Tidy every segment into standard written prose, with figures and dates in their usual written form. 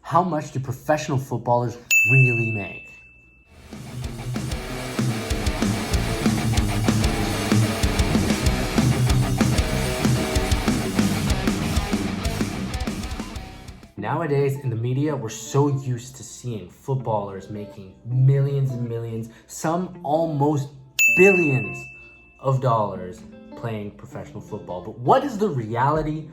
How much do professional footballers really make? Nowadays, in the media, we're so used to seeing footballers making millions and millions, some almost billions of dollars playing professional football. But what is the reality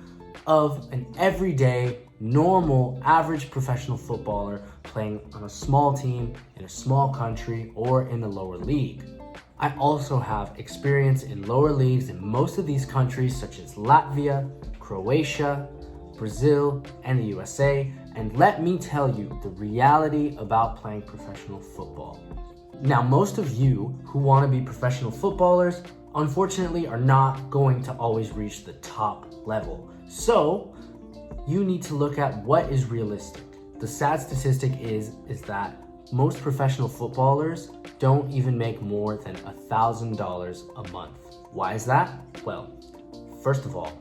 of an everyday, normal, average professional footballer playing on a small team in a small country or in the lower league? I also have experience in lower leagues in most of these countries, such as Latvia, Croatia, Brazil, and the USA, and let me tell you the reality about playing professional football. Now, most of you who want to be professional footballers, unfortunately, are not going to always reach the top level. So, you need to look at what is realistic. The sad statistic is that most professional footballers don't even make more than $1,000 a month. Why is that? Well, first of all,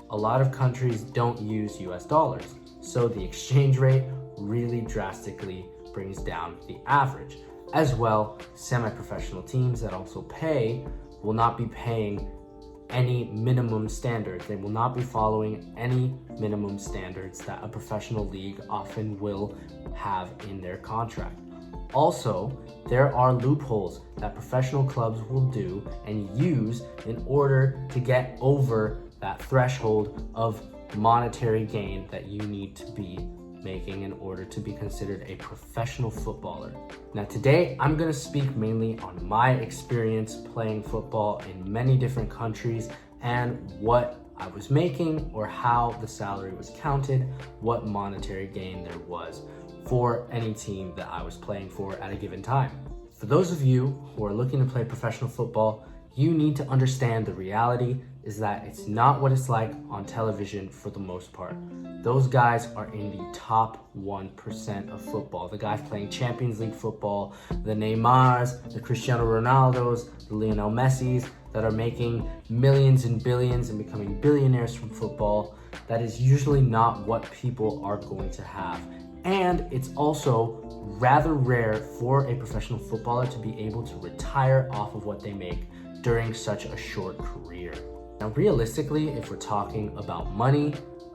a lot of countries don't use US dollars, so the exchange rate really drastically brings down the average. As well, semi-professional teams that also pay will not be paying any minimum standards. They will not be following any minimum standards that a professional league often will have in their contract. Also, there are loopholes that professional clubs will do and use in order to get over that threshold of monetary gain that you need to be making in order to be considered a professional footballer. Now today, I'm gonna speak mainly on my experience playing football in many different countries and what I was making or how the salary was counted, what monetary gain there was for any team that I was playing for at a given time. For those of you who are looking to play professional football, you need to understand the reality is that it's not what it's like on television for the most part. Those guys are in the top 1% of football. The guys playing Champions League football, the Neymars, the Cristiano Ronaldos, the Lionel Messis that are making millions and billions and becoming billionaires from football. That is usually not what people are going to have. And it's also rather rare for a professional footballer to be able to retire off of what they make during such a short career. Now, realistically, if we're talking about money,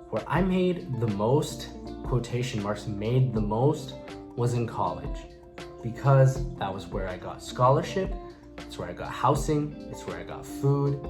where I made the most, quotation marks, made the most, was in college. Because that was where I got scholarship, it's where I got housing, it's where I got food,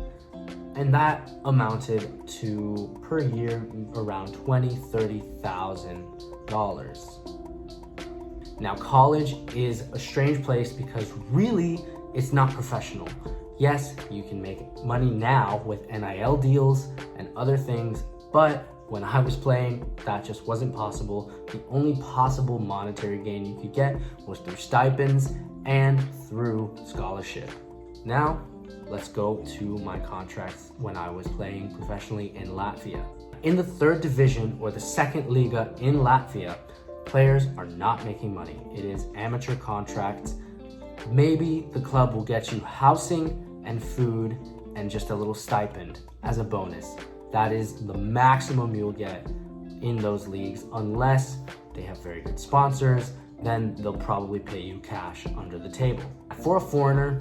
and that amounted to, per year, around $20,000, $30,000. Now, college is a strange place because really, it's not professional. Yes, you can make money now with NIL deals and other things, but when I was playing, that just wasn't possible. The only possible monetary gain you could get was through stipends and through scholarship. Now, let's go to my contracts when I was playing professionally in Latvia. In the third division or the second Liga in Latvia, players are not making money. It is amateur contracts. Maybe the club will get you housing and food and just a little stipend as a bonus. That is the maximum you'll get in those leagues unless they have very good sponsors, then they'll probably pay you cash under the table. For a foreigner,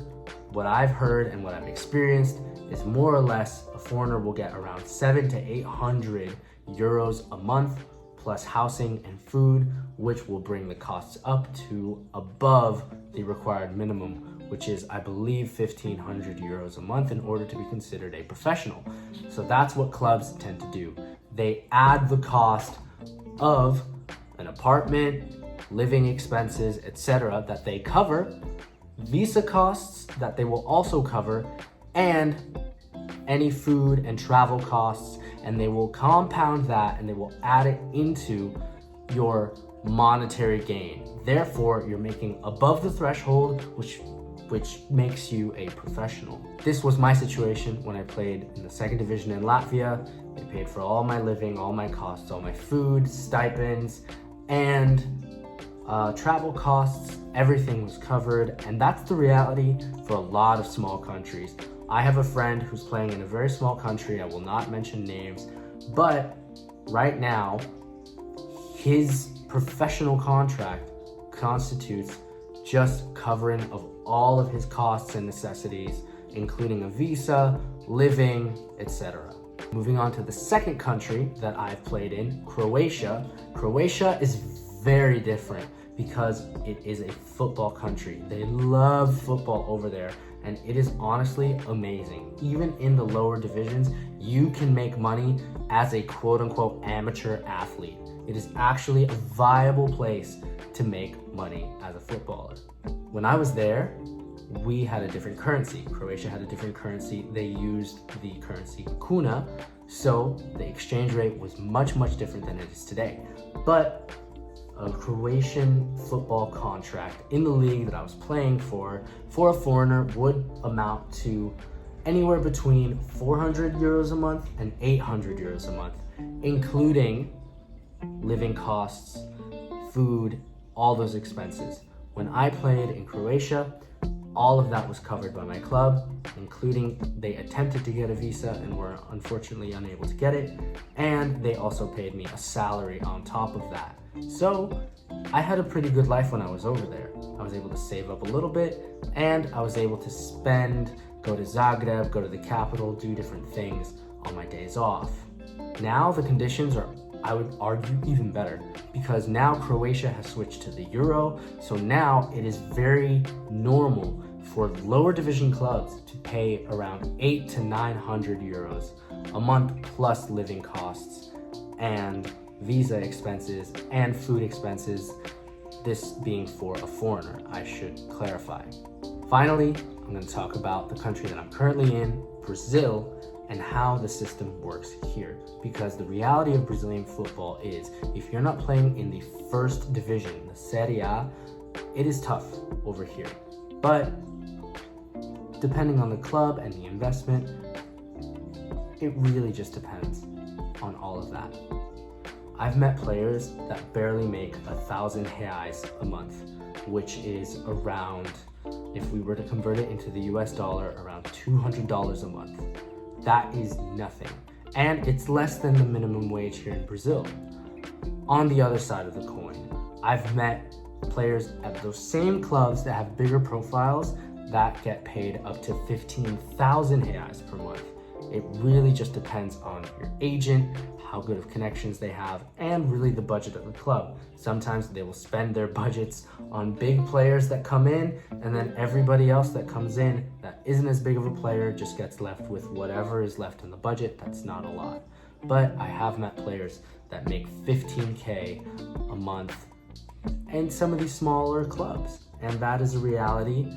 what I've heard and what I've experienced is more or less a foreigner will get around 700 to 800 euros a month plus housing and food, which will bring the costs up to above the required minimum, which is, I believe, 1,500 euros a month in order to be considered a professional. So that's what clubs tend to do. They add the cost of an apartment, living expenses, etc. that they cover, visa costs that they will also cover, and any food and travel costs, and they will compound that and they will add it into your monetary gain. Therefore, you're making above the threshold, which makes you a professional. This was my situation when I played in the second division in Latvia. They paid for all my living, all my costs, all my food, stipends, and travel costs. Everything was covered, and that's the reality for a lot of small countries. I have a friend who's playing in a very small country. I will not mention names, but right now, His professional contract constitutes just covering of all of his costs and necessities, including a visa, living, etc. Moving on to the second country that I've played in, Croatia. Croatia is very different because it is a football country. They love football over there, and it is honestly amazing. Even in the lower divisions, you can make money as a quote-unquote amateur athlete. It is actually a viable place to make money as a footballer. When I was there, we had a different currency. Croatia had a different currency. They used the currency kuna, so the exchange rate was much, much different than it is today. But a Croatian football contract in the league that I was playing for a foreigner would amount to anywhere between 400 euros a month and 800 euros a month, including living costs, food, all those expenses. When I played in Croatia, all of that was covered by my club, including they attempted to get a visa and were unfortunately unable to get it, and they also paid me a salary on top of that. So I had a pretty good life when I was over there. I was able to save up a little bit, and I was able to spend, go to Zagreb, go to the capital, do different things on my days off. Now the conditions are, I would argue, even better, because now Croatia has switched to the euro, so now it is very normal for lower division clubs to pay around 800 to 900 euros a month plus living costs and visa expenses and food expenses, this being for a foreigner, I should clarify. Finally, I'm going to talk about the country that I'm currently in, Brazil, and how the system works here. Because the reality of Brazilian football is, if you're not playing in the first division, the Serie A, it is tough over here. But depending on the club and the investment, it really just depends on all of that. I've met players that barely make 1,000 reais a month, which is around, if we were to convert it into the US dollar, around $200 a month. That is nothing. And it's less than the minimum wage here in Brazil. On the other side of the coin, I've met players at those same clubs that have bigger profiles that get paid up to 15,000 reais per month. It really just depends on your agent, how good of connections they have, and really the budget of the club. Sometimes they will spend their budgets on big players that come in, and then everybody else that comes in that isn't as big of a player just gets left with whatever is left in the budget. That's not a lot. But I have met players that make 15K a month in some of these smaller clubs. And that is a reality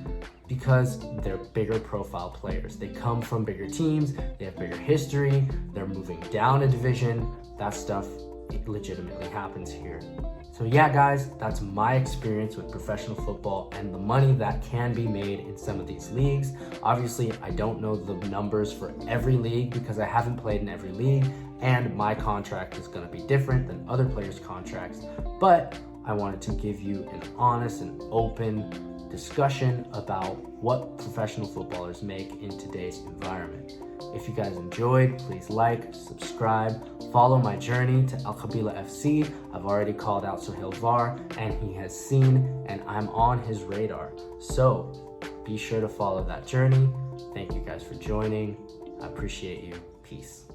because they're bigger profile players. They come from bigger teams, they have bigger history, they're moving down a division. That stuff, it legitimately happens here. So yeah, guys, that's my experience with professional football and the money that can be made in some of these leagues. Obviously, I don't know the numbers for every league because I haven't played in every league, and my contract is gonna be different than other players' contracts, but I wanted to give you an honest and open discussion about what professional footballers make in today's environment. If you guys enjoyed, please like, subscribe, follow my journey to Al Qabila FC. I've already called out Sohail Var and he has seen, and I'm on his radar. So be sure to follow that journey. Thank you guys for joining. I appreciate you. Peace.